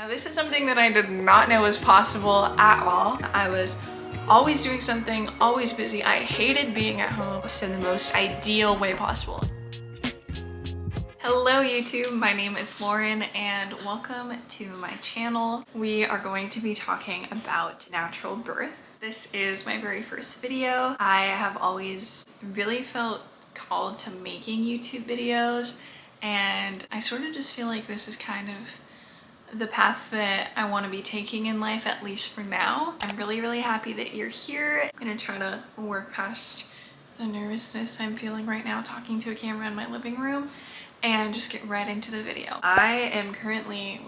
Now, this is something that I did not know was possible at all. I was always doing something, always busy. I hated being at home in the most ideal way possible. Hello YouTube, my name is Lauren and welcome to my channel. We are going to be talking about natural birth. This is my very first video. I have always really felt called to making YouTube videos, and I sort of just feel like this is kind of the path that I want to be taking in life, at least for now. I'm really happy that you're here. I'm gonna try to work past the nervousness I'm feeling right now talking to a camera in my living room and just get right into the video. I am currently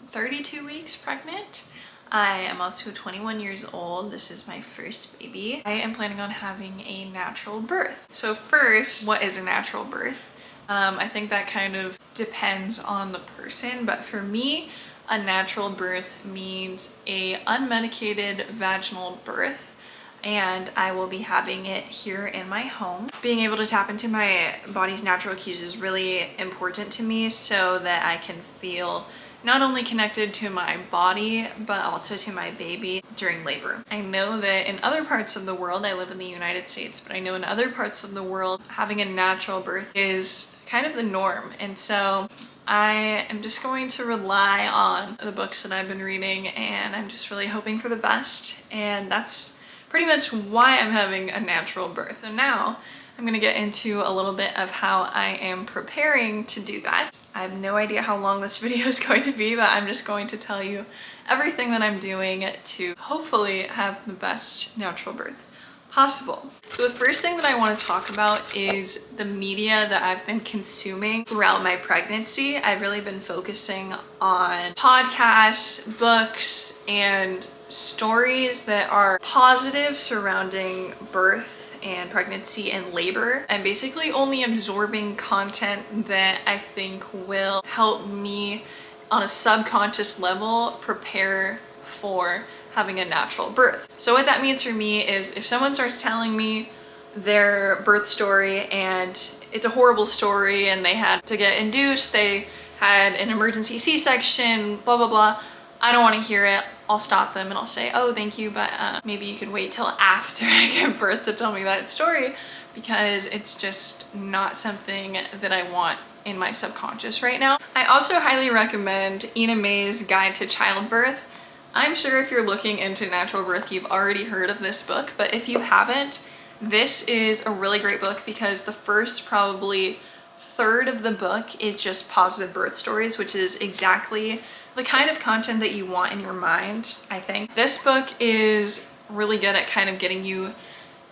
32 weeks pregnant. I am also 21 years old. This is my first baby. I am planning on having a natural birth. So first, what is a natural birth? I think that kind of depends on the person, but for me, a natural birth means a unmedicated vaginal birth, and I will be having it here in my home. Being able to tap into my body's natural cues is really important to me so that I can feel not only connected to my body, but also to my baby during labor. I know that in other parts of the world, I live in the United States, but I know in other parts of the world, having a natural birth is kind of the norm. And so I am just going to rely on the books that I've been reading, and I'm just really hoping for the best. And that's pretty much why I'm having a natural birth. So now I'm gonna get into a little bit of how I am preparing to do that. I have no idea how long this video is going to be, but I'm just going to tell you everything that I'm doing to hopefully have the best natural birth possible. So the first thing that I want to talk about is the media that I've been consuming throughout my pregnancy. I've really been focusing on podcasts, books, and stories that are positive surrounding birth and pregnancy and labor. I'm basically only absorbing content that I think will help me on a subconscious level prepare for having a natural birth. So what that means for me is if someone starts telling me their birth story and it's a horrible story and they had to get induced, they had an emergency C-section, blah blah blah, I don't want to hear it. I'll stop them and I'll say, oh, thank you, but maybe you could wait till after I give birth to tell me that story, because it's just not something that I want in my subconscious right now. I also highly recommend Ina May's Guide to Childbirth. I'm sure if you're looking into natural birth, you've already heard of this book, but if you haven't, this is a really great book because the first probably third of the book is just positive birth stories, which is exactly the kind of content that you want in your mind, I think. This book is really good at kind of getting you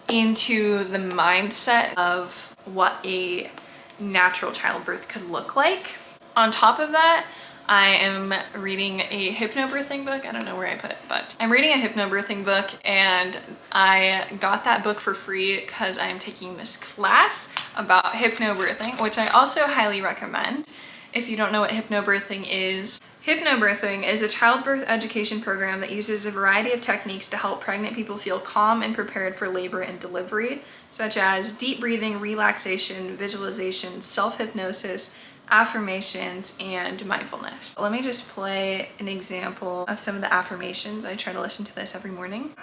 into the mindset of what a natural childbirth could look like. On top of that, I am reading a hypnobirthing book. I don't know where I put it, but I'm reading a hypnobirthing book, and I got that book for free because I am taking this class about hypnobirthing, which I also highly recommend. If you don't know what hypnobirthing is a childbirth education program that uses a variety of techniques to help pregnant people feel calm and prepared for labor and delivery, such as deep breathing, relaxation, visualization, self-hypnosis, affirmations, and mindfulness. Let me just play an example of some of the affirmations. I try to listen to this every morning.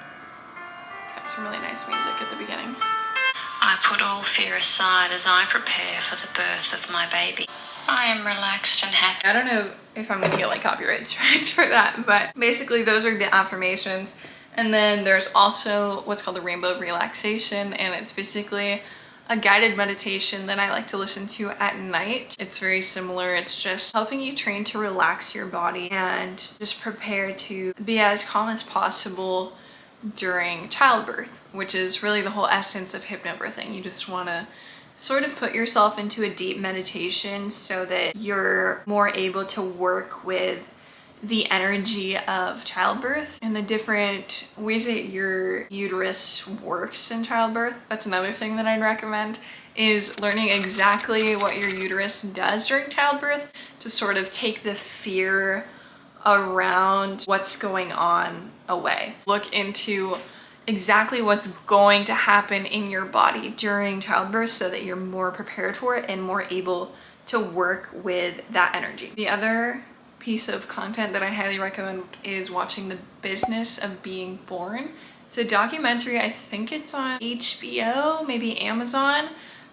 It's got some really nice music at the beginning. I put all fear aside as I prepare for the birth of my baby. I am relaxed and happy. I don't know if I'm gonna get like copyright strikes for that, but basically those are the affirmations. And then there's also what's called the rainbow of relaxation, and it's basically a guided meditation that I like to listen to at night. It's very similar. It's just helping you train to relax your body and just prepare to be as calm as possible during childbirth, which is really the whole essence of hypnobirthing. You just want to sort of put yourself into a deep meditation so that you're more able to work with the energy of childbirth and the different ways that your uterus works in childbirth. That's another thing that I'd recommend, is learning exactly what your uterus does during childbirth to sort of take the fear around what's going on away. Look into exactly what's going to happen in your body during childbirth so that you're more prepared for it and more able to work with that energy. The other piece of content that I highly recommend is watching The Business of Being Born. It's a documentary. I think it's on HBO, maybe Amazon,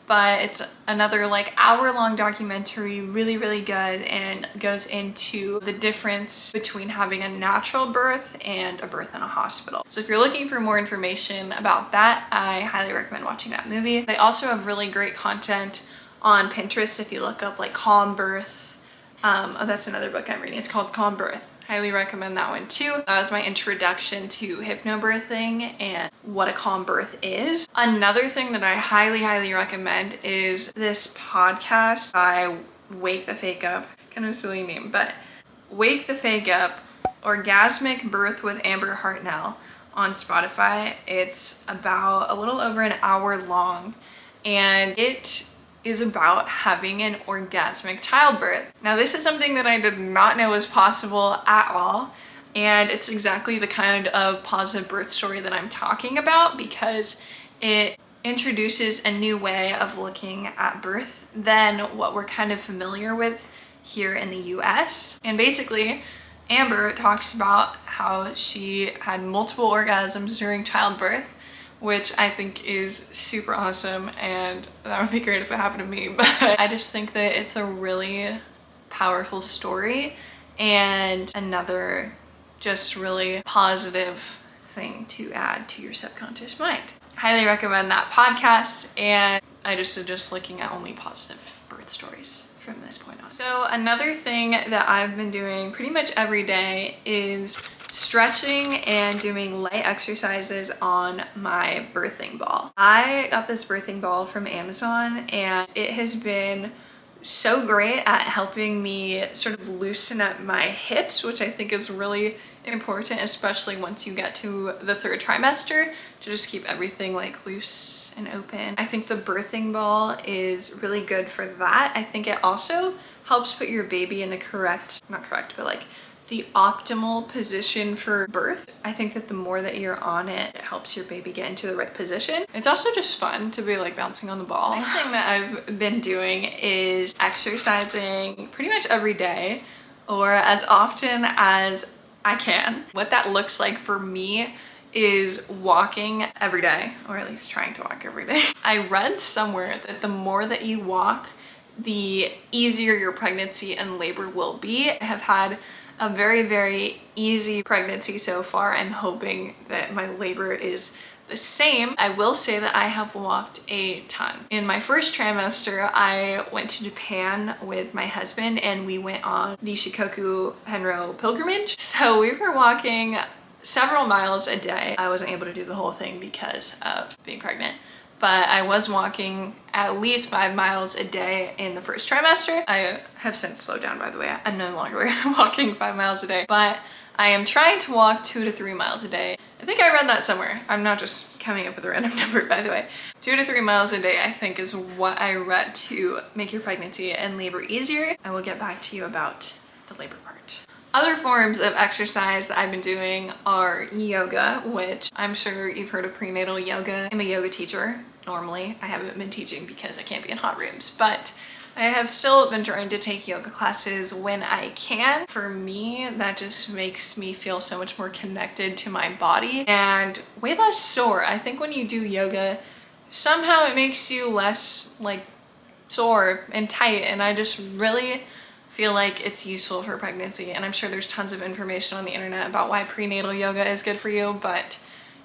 but it's another like hour-long documentary, really, really good, and goes into the difference between having a natural birth and a birth in a hospital. So if you're looking for more information about that, I highly recommend watching that movie. They also have really great content on Pinterest if you look up like Calm Birth. Oh, that's another book I'm reading. It's called Calm Birth. Highly recommend that one too. That was my introduction to hypnobirthing and what a calm birth is. Another thing that I highly, highly recommend is this podcast by Wake the Fake Up. Kind of a silly name, but Wake the Fake Up, Orgasmic Birth with Amber Hartnell on Spotify. It's about a little over an hour long, and it is about having an orgasmic childbirth. Now, this is something that I did not know was possible at all, and it's exactly the kind of positive birth story that I'm talking about because it introduces a new way of looking at birth than what we're kind of familiar with here in the US. And basically, Amber talks about how she had multiple orgasms during childbirth, which I think is super awesome, and that would be great if it happened to me, but I just think that it's a really powerful story and another just really positive thing to add to your subconscious mind. Highly recommend that podcast, and I just suggest looking at only positive birth stories from this point on. So another thing that I've been doing pretty much every day is stretching and doing light exercises on my birthing ball. I got this birthing ball from Amazon, and it has been so great at helping me sort of loosen up my hips, which I think is really important, especially once you get to the 3rd trimester, to just keep everything like loose and open. I think the birthing ball is really good for that. I think it also helps put your baby in the the optimal position for birth. I think that the more that you're on it, it helps your baby get into the right position. It's also just fun to be like bouncing on the ball. Next thing that I've been doing is exercising pretty much every day, or as often as I can. What that looks like for me is walking every day, or at least trying to walk every day. I read somewhere that the more that you walk, the easier your pregnancy and labor will be. I have had a very, very easy pregnancy so far. I'm hoping that my labor is the same. I will say that I have walked a ton. In my 1st trimester, I went to Japan with my husband, and we went on the Shikoku Henro pilgrimage. So we were walking several miles a day. I wasn't able to do the whole thing because of being pregnant, but I was walking at least 5 miles a day in the 1st trimester. I have since slowed down, by the way. I'm no longer walking 5 miles a day, but I am trying to walk 2 to 3 miles a day. I think I read that somewhere. I'm not just coming up with a random number, by the way. 2 to 3 miles a day, I think, is what I read to make your pregnancy and labor easier. I will get back to you about the labor part. Other forms of exercise that I've been doing are yoga, which I'm sure you've heard of prenatal yoga. I'm a yoga teacher. Normally, I haven't been teaching because I can't be in hot rooms, but I have still been trying to take yoga classes when I can. For me, that just makes me feel so much more connected to my body and way less sore. I think when you do yoga, somehow it makes you less like sore and tight, and I just really feel like it's useful for pregnancy. And I'm sure there's tons of information on the internet about why prenatal yoga is good for you, but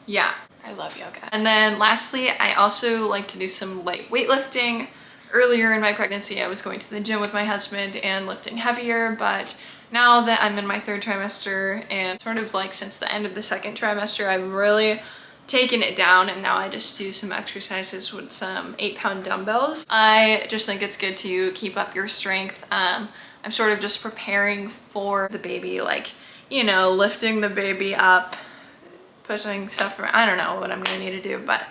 yeah, I love yoga. And then lastly, I also like to do some light weightlifting. Earlier in my pregnancy, I was going to the gym with my husband and lifting heavier, but now that I'm in my 3rd trimester and sort of like since the end of the 2nd trimester, I've really taken it down, and now I just do some exercises with some 8-pound dumbbells. I just think it's good to keep up your strength. I'm sort of just preparing for the baby, like, you know, lifting the baby up, pushing stuff around. I don't know what I'm gonna need to do, but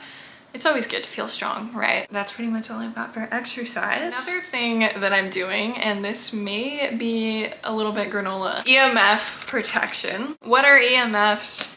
it's always good to feel strong, right? That's pretty much all I've got for exercise. Another thing that I'm doing, and this may be a little bit granola, EMF protection. What are EMFs?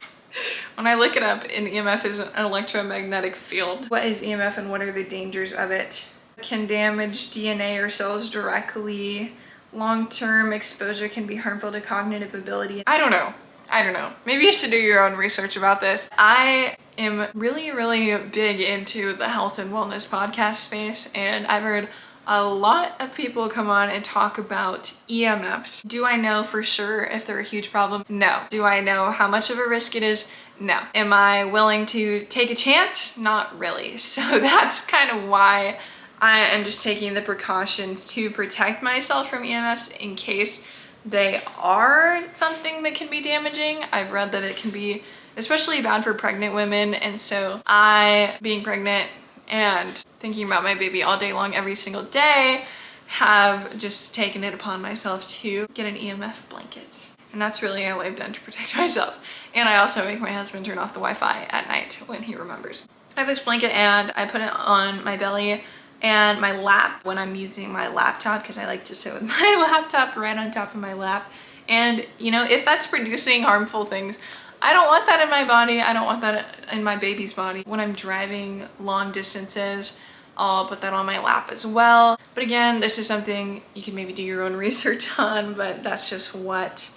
When I look it up, an EMF is an electromagnetic field. What is EMF and what are the dangers of it? It can damage DNA or cells directly, long-term exposure can be harmful to cognitive ability. I don't know. Maybe you should do your own research about this. I am really, really big into the health and wellness podcast space, and I've heard a lot of people come on and talk about EMFs. Do I know for sure if they're a huge problem? No. Do I know how much of a risk it is? No. Am I willing to take a chance? Not really. So that's kind of why I am just taking the precautions to protect myself from EMFs in case they are something that can be damaging. I've read that it can be especially bad for pregnant women, and so I, being pregnant and thinking about my baby all day long every single day, have just taken it upon myself to get an EMF blanket. And that's really all I've done to protect myself. And I also make my husband turn off the Wi-Fi at night when he remembers. I have this blanket and I put it on my belly and my lap when I'm using my laptop, because I like to sit with my laptop right on top of my lap. And you know, if that's producing harmful things, I don't want that in my body. I don't want that in my baby's body. When I'm driving long distances, I'll put that on my lap as well. But again, this is something you can maybe do your own research on, but that's just what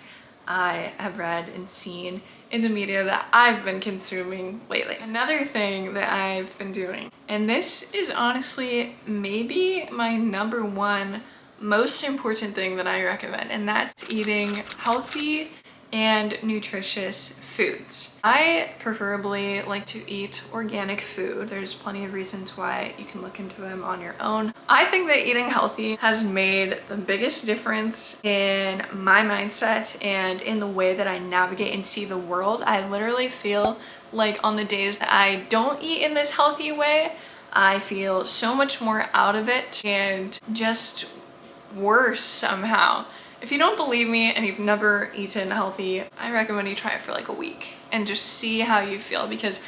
I have read and seen in the media that I've been consuming lately. Another thing that I've been doing, and this is honestly maybe my number one most important thing that I recommend, and that's eating healthy and nutritious foods. I preferably like to eat organic food. There's plenty of reasons why you can look into them on your own. I think that eating healthy has made the biggest difference in my mindset and in the way that I navigate and see the world. I literally feel like on the days that I don't eat in this healthy way, I feel so much more out of it and just worse somehow. If you don't believe me and you've never eaten healthy, I recommend you try it for like a week and just see how you feel, because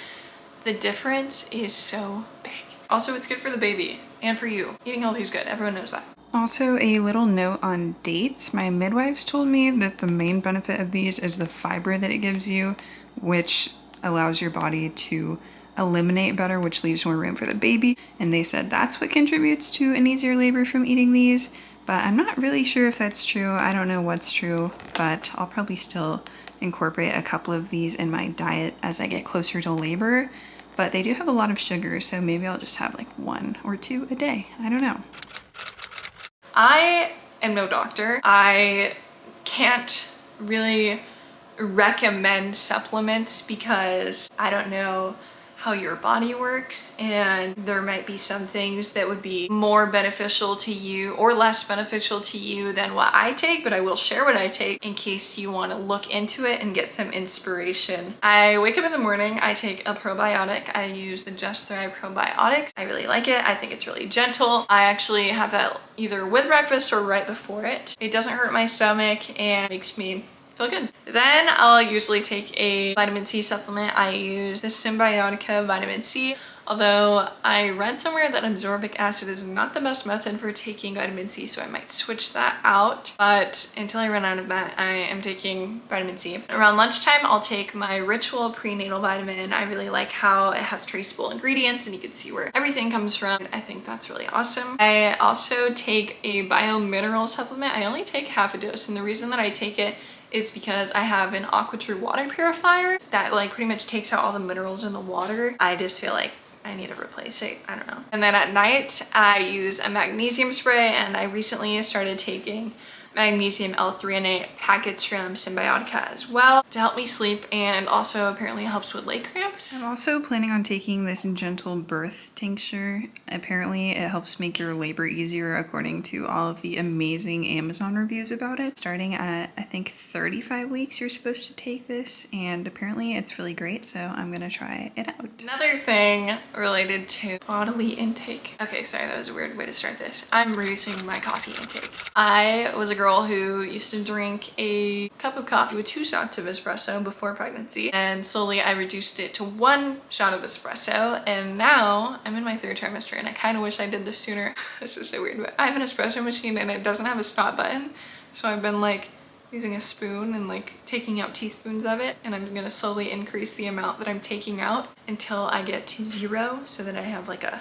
the difference is so big. Also, it's good for the baby and for you. Eating healthy is good. Everyone knows that. Also, a little note on dates. My midwives told me that the main benefit of these is the fiber that it gives you, which allows your body to eliminate better, which leaves more room for the baby. And they said that's what contributes to an easier labor from eating these. But I'm not really sure if that's true. I don't know what's true, but I'll probably still incorporate a couple of these in my diet as I get closer to labor. But they do have a lot of sugar, so maybe I'll just have like 1 or 2 a day. I don't know. I am no doctor. I can't really recommend supplements because I don't know how your body works, and there might be some things that would be more beneficial to you or less beneficial to you than what I take, but I will share what I take in case you want to look into it and get some inspiration. I wake up in the morning, I take a probiotic. I use the Just Thrive probiotic. I really like it. I think it's really gentle. I actually have that either with breakfast or right before it. It doesn't hurt my stomach and makes me feel good. Then I'll usually take a vitamin C supplement. I use the Symbiotica vitamin C, although I read somewhere that ascorbic acid is not the best method for taking vitamin C, so I might switch that out. But until I run out of that, I am taking vitamin C. Around lunchtime, I'll take my Ritual prenatal vitamin. I really like how it has traceable ingredients and you can see where everything comes from. I think that's really awesome. I also take a biomineral supplement. I only take half a dose, and the reason that I take it is because I have an AquaTrue water purifier that like pretty much takes out all the minerals in the water. I just feel like I need to replace it. I don't know. And then at night, I use a magnesium spray, and I recently started taking magnesium L-threonate packets from Symbiotica as well to help me sleep, and also apparently helps with leg cramps. I'm also planning on taking this gentle birth tincture. Apparently it helps make your labor easier according to all of the amazing Amazon reviews about it. Starting at I think 35 weeks you're supposed to take this, and apparently it's really great, so I'm gonna try it out. Another thing related to bodily intake. Okay, sorry, that was a weird way to start this. I'm reducing my coffee intake. I was a girl who used to drink a cup of coffee with 2 shots of espresso before pregnancy, and slowly I reduced it to 1 shot of espresso, and now I'm in my 3rd trimester and I kind of wish I did this sooner. This is so weird, but I have an espresso machine and it doesn't have a stop button, so I've been like using a spoon and like taking out teaspoons of it, and I'm gonna slowly increase the amount that I'm taking out until I get to 0, so that I have like a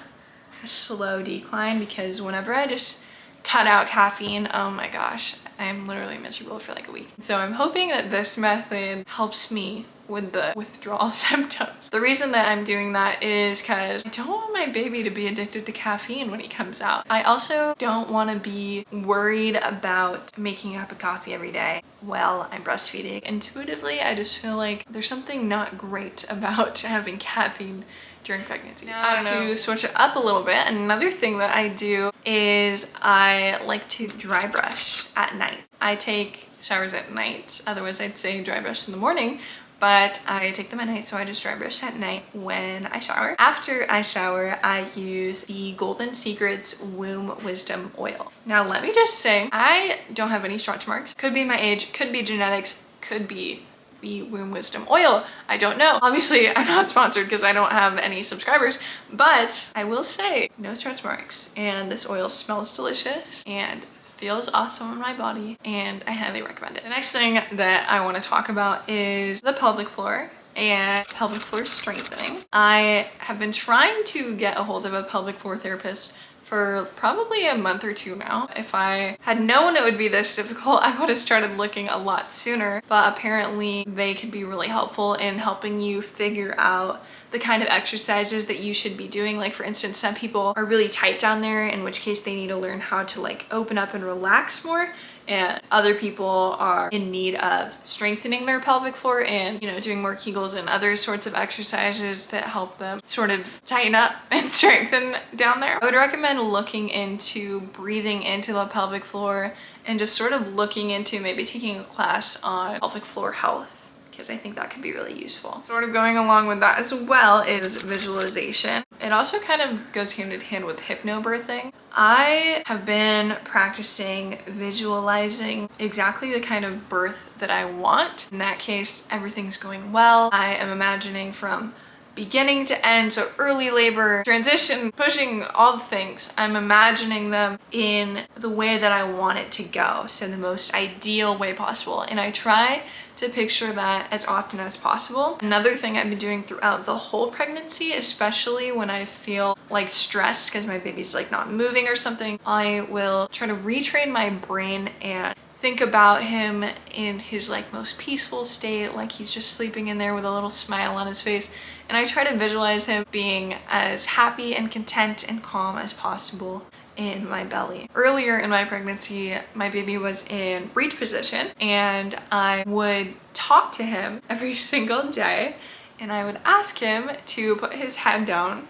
slow decline, because whenever I just cut out caffeine. Oh my gosh, I'm literally miserable for like a week. So I'm hoping that this method helps me with the withdrawal symptoms. The reason that I'm doing that is because I don't want my baby to be addicted to caffeine when he comes out. I also don't want to be worried about making a cup of coffee every day while I'm breastfeeding. Intuitively, I just feel like there's something not great about having caffeine during pregnancy. Now to switch it up a little bit, another thing that I do is I like to dry brush at night. I take showers at night, otherwise I'd say dry brush in the morning, but I take them at night, so I just dry brush at night when I shower. After I shower, I use the Golden Secrets Womb Wisdom Oil. Now let me just say, I don't have any stretch marks. Could be my age, could be genetics, could be the Womb Wisdom Oil. I don't know. Obviously, I'm not sponsored because I don't have any subscribers, but I will say no stretch marks, and this oil smells delicious and feels awesome on my body, and I highly recommend it. The next thing that I want to talk about is the pelvic floor and pelvic floor strengthening. I have been trying to get a hold of a pelvic floor therapist for probably a month or two now. If I had known it would be this difficult, I would have started looking a lot sooner, but apparently they could be really helpful in helping you figure out the kind of exercises that you should be doing. Like for instance, some people are really tight down there, in which case they need to learn how to like open up and relax more. And other people are in need of strengthening their pelvic floor and, you know, doing more Kegels and other sorts of exercises that help them sort of tighten up and strengthen down there. I would recommend looking into breathing into the pelvic floor and just sort of looking into maybe taking a class on pelvic floor health, because I think that could be really useful. Sort of going along with that as well is visualization. It also kind of goes hand in hand with hypnobirthing. I have been practicing visualizing exactly the kind of birth that I want. In that case, everything's going well. I am imagining from beginning to end, so early labor, transition, pushing, all the things. I'm imagining them in the way that I want it to go, so the most ideal way possible. And I try to picture that as often as possible. Another thing I've been doing throughout the whole pregnancy, especially when I feel like stressed because my baby's like not moving or something, I will try to retrain my brain and think about him in his like most peaceful state, like he's just sleeping in there with a little smile on his face. And I try to visualize him being as happy and content and calm as possible in my belly. Earlier in my pregnancy, my baby was in breech position, and I would talk to him every single day, and I would ask him to put his head down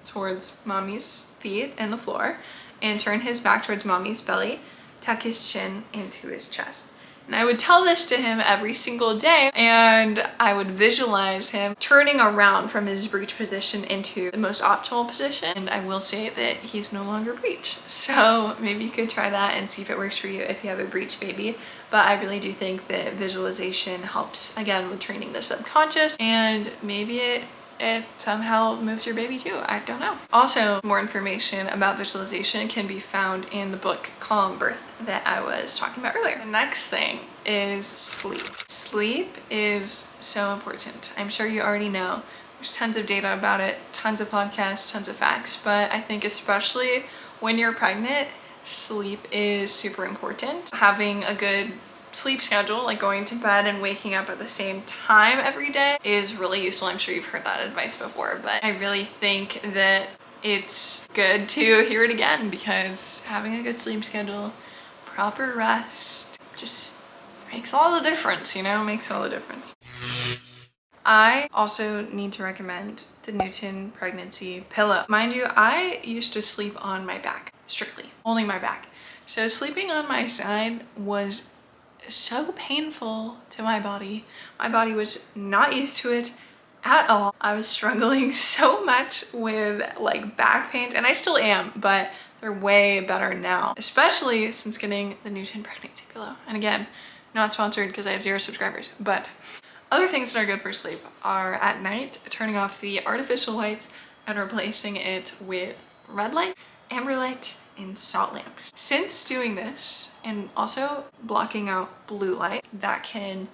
towards mommy's feet and the floor and turn his back towards mommy's belly, tuck his chin into his chest. And I would tell this to him every single day, and I would visualize him turning around from his breech position into the most optimal position. And I will say that he's no longer breech. So maybe you could try that and see if it works for you if you have a breech baby. But I really do think that visualization helps, again, with training the subconscious, and maybe it somehow moves your baby too. I don't know. Also, more information about visualization can be found in the book Calm Birth that I was talking about earlier. The next thing is sleep. Sleep is so important. I'm sure you already know. There's tons of data about it, tons of podcasts, tons of facts, but I think especially when you're pregnant, sleep is super important. Having a good sleep schedule, like going to bed and waking up at the same time every day, is really useful. I'm sure you've heard that advice before, but I really think that it's good to hear it again, because having a good sleep schedule, proper rest, just makes all the difference, you know, makes all the difference. I also need to recommend the Newton pregnancy pillow. Mind you, I used to sleep on my back, strictly, only my back. So sleeping on my side was so painful to my body. My body was not used to it at all. I was struggling so much with like back pains, and I still am, but they're way better now, especially since getting the Newton pregnancy pillow. And again, not sponsored because I have 0 subscribers, but other things that are good for sleep are at night, turning off the artificial lights and replacing it with red light, amber light, and salt lamps. Since doing this, and also blocking out blue light, that can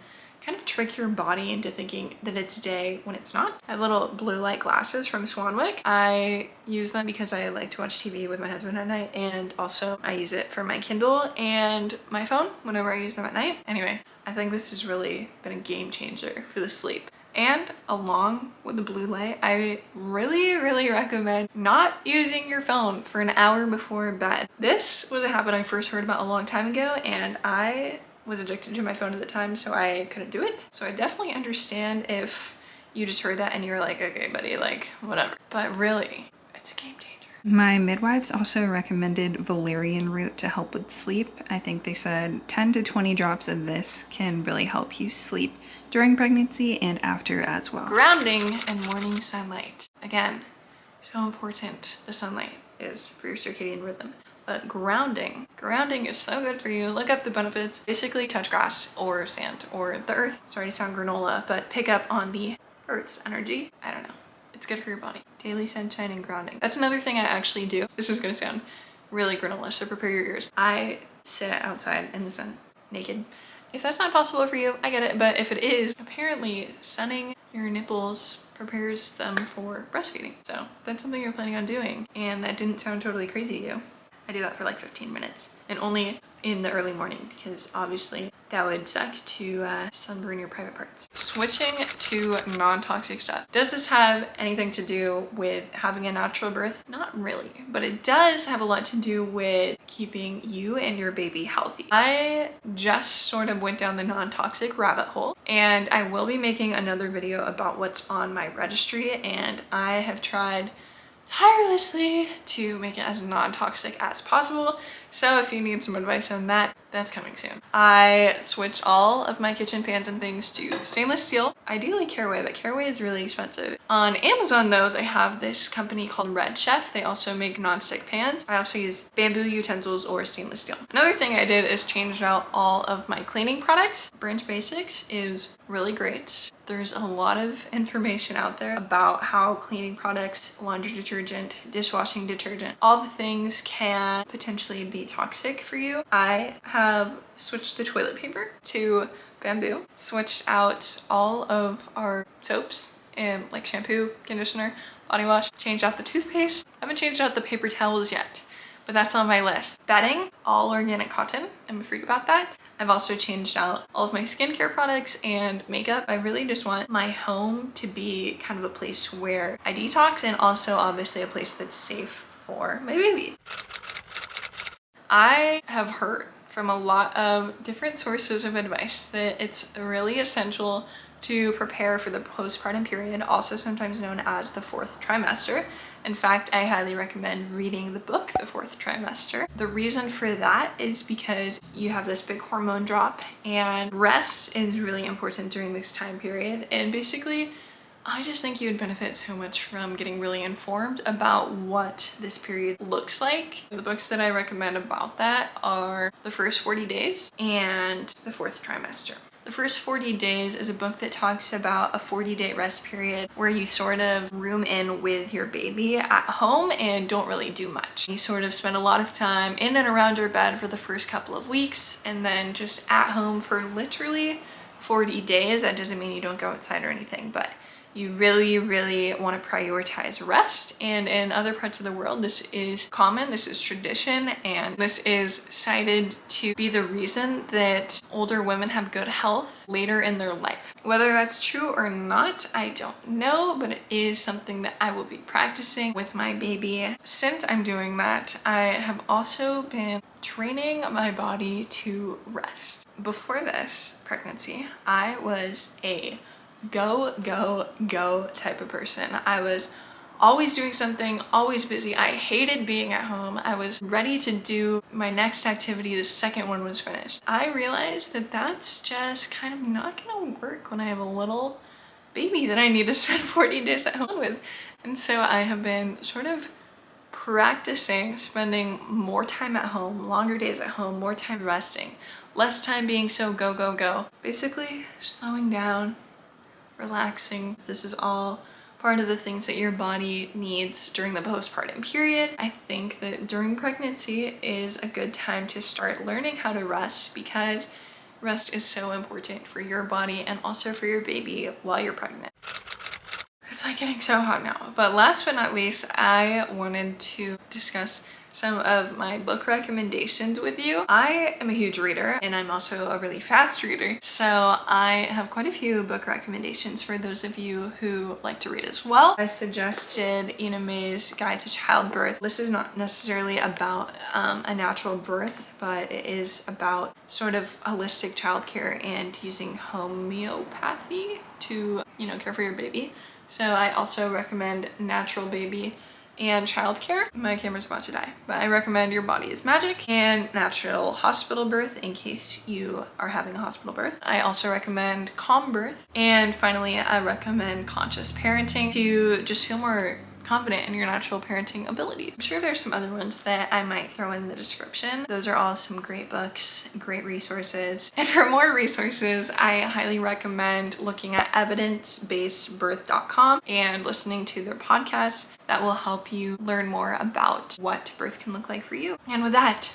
kind of trick your body into thinking that it's day when it's not. I have little blue light glasses from Swanwick. I use them because I like to watch TV with my husband at night, and also I use it for my Kindle and my phone whenever I use them at night. Anyway, I think this has really been a game changer for the sleep. And along with the blue light, I really recommend not using your phone for an hour before bed. This was a habit I first heard about a long time ago, and I was addicted to my phone at the time, so I couldn't do it. So I definitely understand if you just heard that and you're like, okay, buddy, like, whatever. But really, it's a game changer. My midwives also recommended valerian root to help with sleep. I think they said 10 to 20 drops of this can really help you sleep during pregnancy and after as well. Grounding and morning sunlight. Again, so important the sunlight is for your circadian rhythm. But grounding is so good for you. Look up the benefits. Basically touch grass or sand or the earth. Sorry to sound granola, but pick up on the earth's energy. I don't know. It's good for your body. Daily sunshine and grounding. That's another thing I actually do. This is gonna sound really granola, so prepare your ears. I sit outside in the sun naked. If that's not possible for you, I get it, but if it is, apparently sunning your nipples prepares them for breastfeeding. So if that's something you're planning on doing and that didn't sound totally crazy to you, I do that for like 15 minutes and only in the early morning because obviously that would suck to sunburn your private parts. Switching to non-toxic stuff. Does this have anything to do with having a natural birth? Not really, but it does have a lot to do with keeping you and your baby healthy. I just sort of went down the non-toxic rabbit hole, and I will be making another video about what's on my registry, and I have tried tirelessly to make it as non-toxic as possible. So if you need some advice on that, that's coming soon. I switched all of my kitchen pans and things to stainless steel, ideally Caraway, but Caraway is really expensive. On Amazon though, they have this company called Red Chef. They also make non-stick pans. I also use bamboo utensils or stainless steel. Another thing I did is changed out all of my cleaning products. Brand Basics is really great. There's a lot of information out there about how cleaning products, laundry detergent, dishwashing detergent, all the things can potentially be toxic for you. I have switched the toilet paper to bamboo, switched out all of our soaps and like shampoo, conditioner, body wash, changed out the toothpaste. I haven't changed out the paper towels yet, but that's on my list. Bedding, all organic cotton. I'm a freak about that. I've also changed out all of my skincare products and makeup. I really just want my home to be kind of a place where I detox and also obviously a place that's safe for my baby. I have heard from a lot of different sources of advice that it's really essential to prepare for the postpartum period, also sometimes known as the 4th trimester. In fact, I highly recommend reading the book, The 4th Trimester. The reason for that is because you have this big hormone drop and rest is really important during this time period. And basically, I just think you would benefit so much from getting really informed about what this period looks like. The books that I recommend about that are The First 40 Days and The 4th Trimester. The First 40 Days is a book that talks about a 40-day rest period where you sort of room in with your baby at home and don't really do much. You sort of spend a lot of time in and around your bed for the first couple of weeks and then just at home for literally 40 days. That doesn't mean you don't go outside or anything, but you really want to prioritize rest. And in other parts of the world, this is common, this is tradition, and this is cited to be the reason that older women have good health later in their life. Whether that's true or not, I don't know, but it is something that I will be practicing with my baby. Since I'm doing that, I have also been training my body to rest. Before this pregnancy, I was a go type of person. I was always doing something, always busy. I hated being at home. I was ready to do my next activity the second one was finished. I realized that that's just kind of not gonna work when I have a little baby that I need to spend 40 days at home with. And so I have been sort of practicing spending more time at home, longer days at home, more time resting, less time being so go. Basically slowing down, relaxing. This is all part of the things that your body needs during the postpartum period. I think that during pregnancy is a good time to start learning how to rest because Rest is so important for your body and also for your baby while you're pregnant. It's like getting so hot now. But last but not least, I wanted to discuss some of my book recommendations with you. I am a huge reader and I'm also a really fast reader. So I have quite a few book recommendations for those of you who like to read as well. I suggested Ina May's Guide to Childbirth. This is not necessarily about a natural birth, but it is about sort of holistic childcare and using homeopathy to, care for your baby. So I also recommend Natural Baby and Childcare. My camera's about to die, but I recommend Your Body is Magic and Natural Hospital Birth in case you are having a hospital birth. I also recommend Calm Birth. And finally, I recommend Conscious Parenting to just feel more confident in your natural parenting abilities. I'm sure there's some other ones that I might throw in the description. Those are all some great books, great resources. And for more resources, I highly recommend looking at evidence-basedbirth.com and listening to their podcast. That will help you learn more about what birth can look like for you. And with that,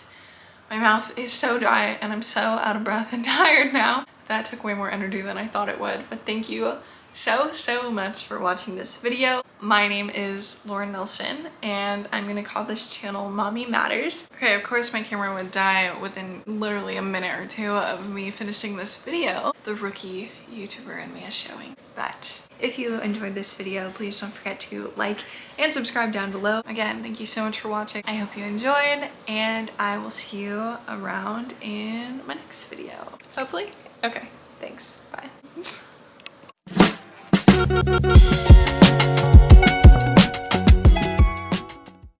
my mouth is so dry and I'm so out of breath and tired now. That took way more energy than I thought it would, but thank you so much for watching this video. My name is Lauren Nelson and I'm gonna call this channel Mommy Matters. Okay, of course my camera would die within literally a minute or two of me finishing this video. The rookie YouTuber in me is showing. But if you enjoyed this video, please don't forget to like and subscribe down below. Again, thank you so much for watching. I hope you enjoyed and I will see you around in my next video. Hopefully. Okay, thanks. Bye.